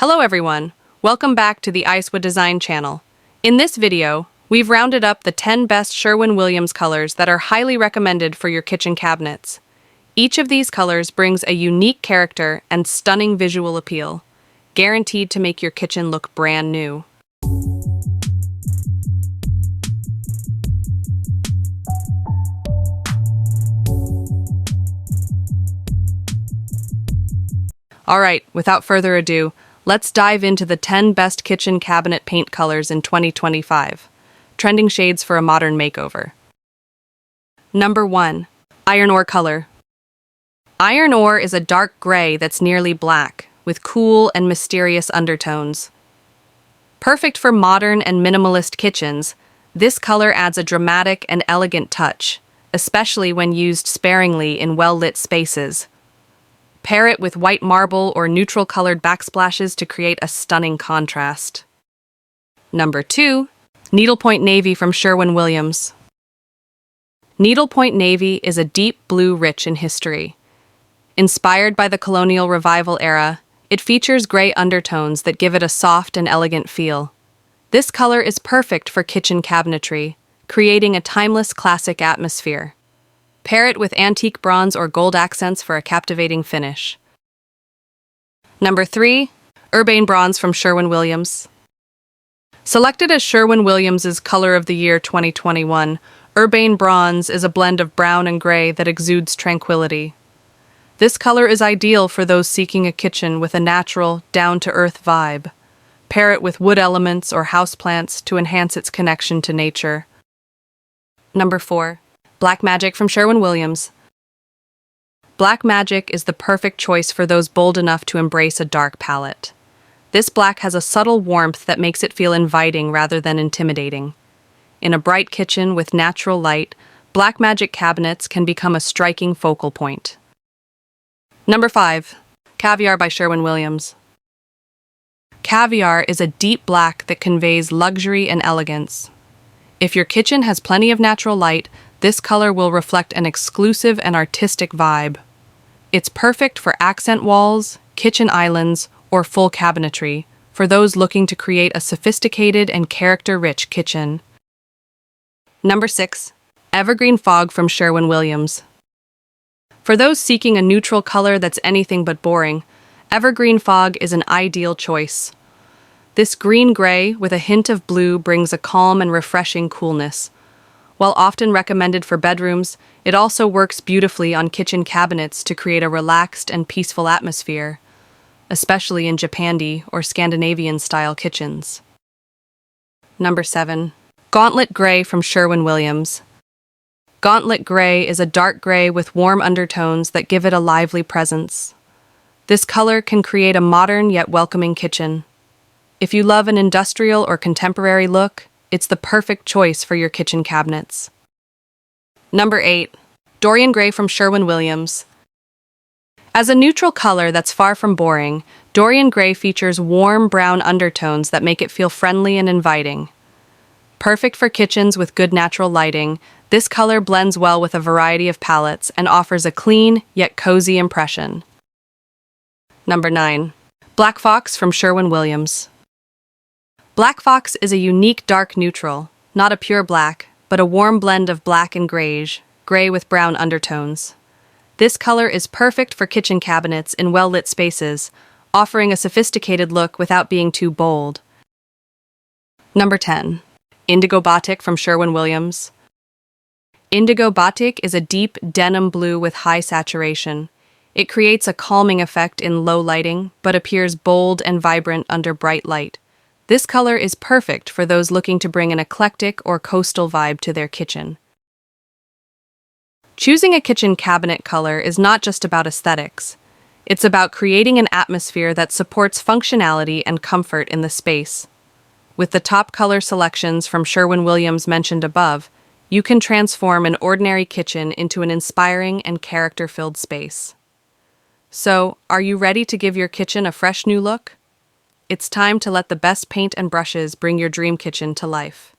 Hello everyone, welcome back to the Icewood Design channel. In this video, we've rounded up the 10 best Sherwin-Williams colors that are highly recommended for your kitchen cabinets. Each of these colors brings a unique character and stunning visual appeal, guaranteed to make your kitchen look brand new. Alright, without further ado, let's dive into the 10 best kitchen cabinet paint colors in 2025. Trending shades for a modern makeover. Number 1. Iron Ore color. Iron ore is a dark gray that's nearly black, with cool and mysterious undertones. Perfect for modern and minimalist kitchens, this color adds a dramatic and elegant touch, especially when used sparingly in well-lit spaces. Pair it with white marble or neutral-colored backsplashes to create a stunning contrast. Number 2. Needlepoint Navy from Sherwin-Williams. Needlepoint Navy is a deep blue rich in history. Inspired by the colonial revival era, it features gray undertones that give it a soft and elegant feel. This color is perfect for kitchen cabinetry, creating a timeless classic atmosphere. Pair it with antique bronze or gold accents for a captivating finish. Number 3. Urbane Bronze from Sherwin-Williams. Selected as Sherwin-Williams' Color of the Year 2021, Urbane Bronze is a blend of brown and gray that exudes tranquility. This color is ideal for those seeking a kitchen with a natural, down-to-earth vibe. Pair it with wood elements or houseplants to enhance its connection to nature. Number 4. Black Magic from Sherwin-Williams. Black Magic is the perfect choice for those bold enough to embrace a dark palette. This black has a subtle warmth that makes it feel inviting rather than intimidating. In a bright kitchen with natural light, Black Magic cabinets can become a striking focal point. Number 5. Caviar by Sherwin-Williams. Caviar is a deep black that conveys luxury and elegance. If your kitchen has plenty of natural light, this color will reflect an exclusive and artistic vibe. It's perfect for accent walls, kitchen islands, or full cabinetry, for those looking to create a sophisticated and character-rich kitchen. Number 6. Evergreen Fog from Sherwin-Williams. For those seeking a neutral color that's anything but boring, Evergreen Fog is an ideal choice. This green-gray with a hint of blue brings a calm and refreshing coolness. While often recommended for bedrooms, it also works beautifully on kitchen cabinets to create a relaxed and peaceful atmosphere, especially in Japandi or Scandinavian style kitchens. Number 7. Gauntlet Gray from Sherwin-Williams. Gauntlet Gray is a dark gray with warm undertones that give it a lively presence. This color can create a modern yet welcoming kitchen. If you love an industrial or contemporary look, it's the perfect choice for your kitchen cabinets. Number 8. Dorian Gray from Sherwin-Williams. As a neutral color that's far from boring, Dorian Gray features warm brown undertones that make it feel friendly and inviting. Perfect for kitchens with good natural lighting, this color blends well with a variety of palettes and offers a clean yet cozy impression. Number 9. Black Fox from Sherwin-Williams. Black Fox is a unique dark neutral, not a pure black, but a warm blend of black and grayish, gray with brown undertones. This color is perfect for kitchen cabinets in well-lit spaces, offering a sophisticated look without being too bold. Number 10. Indigo Batik from Sherwin-Williams. Indigo Batik is a deep denim blue with high saturation. It creates a calming effect in low lighting, but appears bold and vibrant under bright light. This color is perfect for those looking to bring an eclectic or coastal vibe to their kitchen. Choosing a kitchen cabinet color is not just about aesthetics. It's about creating an atmosphere that supports functionality and comfort in the space. With the top color selections from Sherwin-Williams mentioned above, you can transform an ordinary kitchen into an inspiring and character-filled space. So, are you ready to give your kitchen a fresh new look? It's time to let the best paint and brushes bring your dream kitchen to life.